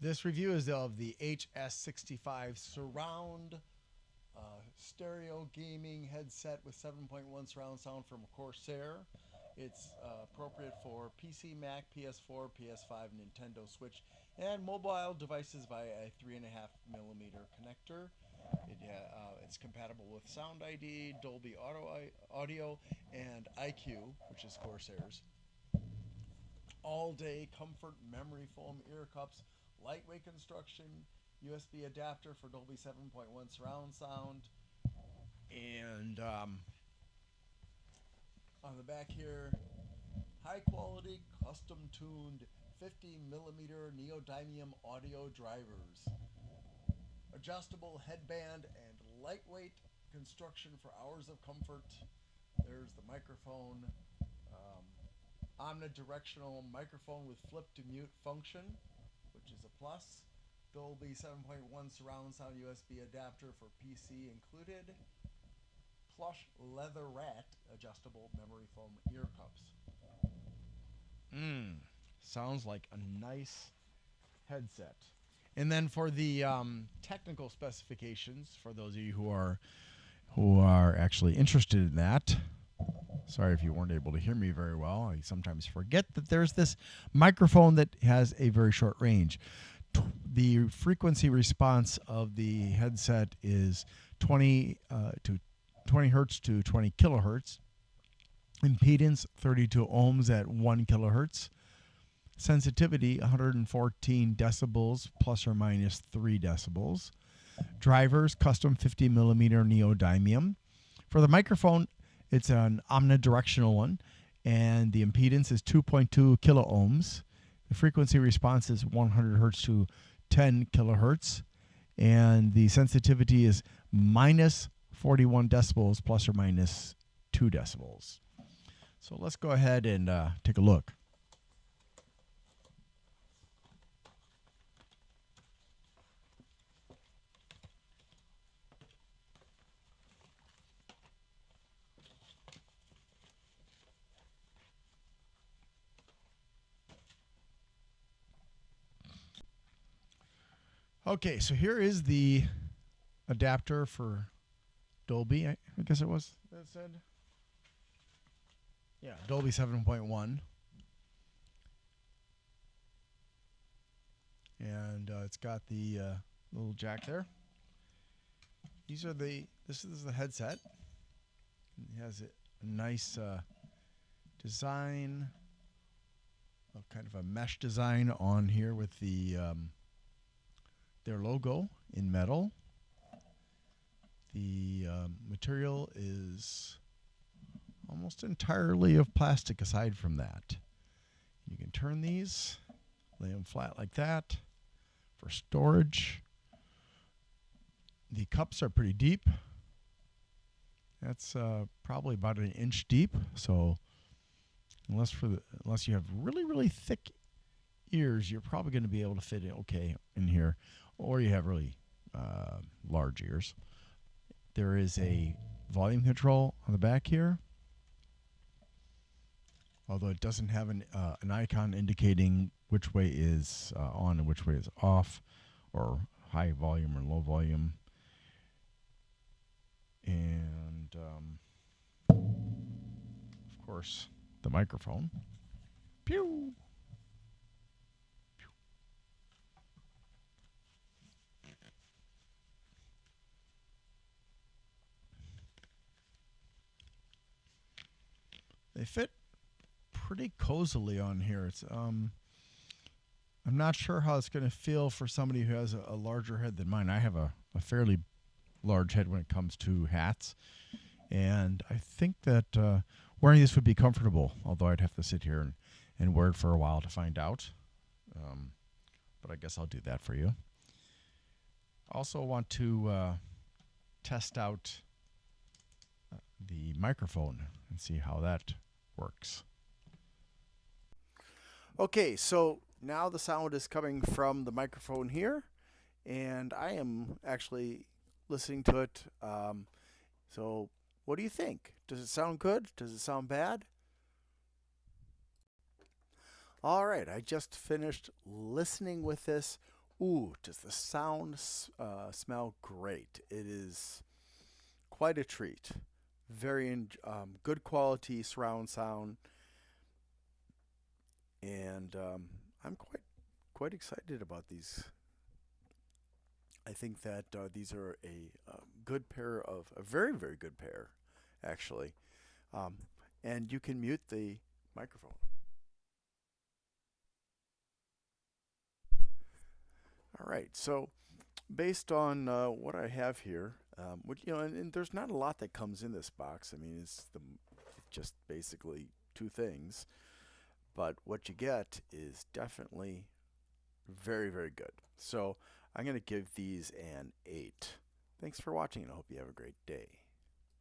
This review is of the HS65 surround stereo gaming headset with 7.1 surround sound from Corsair. It's appropriate for PC, Mac, PS4, PS5, Nintendo Switch, and mobile devices via a 3.5mm connector. It's compatible with Sound ID, Dolby Audio, and IQ, which is Corsair's. All-day comfort memory foam ear cups, lightweight construction, USB adapter for Dolby 7.1 surround sound, and on the back here, high quality, custom tuned 50mm neodymium audio drivers, adjustable headband, and lightweight construction for hours of comfort. There's the microphone, omnidirectional microphone with flip to mute function, which is a plus. Dolby 7.1 surround sound USB adapter for PC included. Plush leatherette adjustable memory foam ear cups. Sounds like a nice headset. And then for the technical specifications, for those of you who are actually interested in that. Sorry if you weren't able to hear me very well. I sometimes forget that there's this microphone that has a very short range. The frequency response of the headset is 20 hertz to 20 kilohertz. Impedance 32 ohms at 1 kilohertz. Sensitivity 114 decibels plus or minus 3 decibels. Drivers custom 50mm neodymium. For the microphone, it's an omnidirectional one, and the impedance is 2.2 kilo ohms. The frequency response is 100 hertz to 10 kilohertz, and the sensitivity is minus 41 decibels plus or minus 2 decibels. So let's go ahead and take a look. Okay, so here is the adapter for Dolby. I guess it was that said. Yeah, Dolby 7.1. And it's got the little jack there. This is the headset. It has a nice design, kind of a mesh design on here with the their logo in metal. The material is almost entirely of plastic aside from that. You can turn these, lay them flat like that for storage. The cups are pretty deep. That's probably about an inch deep. So unless you have really thick ears, you're probably going to be able to fit it okay in here, or you have really large ears. There is a volume control on the back here, although it doesn't have an icon indicating which way is on and which way is off, or high volume or low volume. And of course, the microphone. Pew! They fit pretty cozily on here. It's I'm not sure how it's going to feel for somebody who has a larger head than mine. I have a fairly large head when it comes to hats, and I think that wearing this would be comfortable, although I'd have to sit here and wear it for a while to find out. But I guess I'll do that for you. Also want to test out the microphone and see how that works. Okay, so now the sound is coming from the microphone here, and I am actually listening to it. So what do you think? Does it sound good? Does it sound bad? All right, I just finished listening with this Ooh, does the sound smell great? It is quite a treat. Very good quality surround sound, and I'm quite excited about these. I think that these are a good pair of a very good pair, actually. Um, and you can mute the microphone. All right. So based on what I have here, which and there's not a lot that comes in this box. I mean, it's just basically two things, but what you get is definitely very good. So I'm going to give these an 8. Thanks for watching, and I hope you have a great day.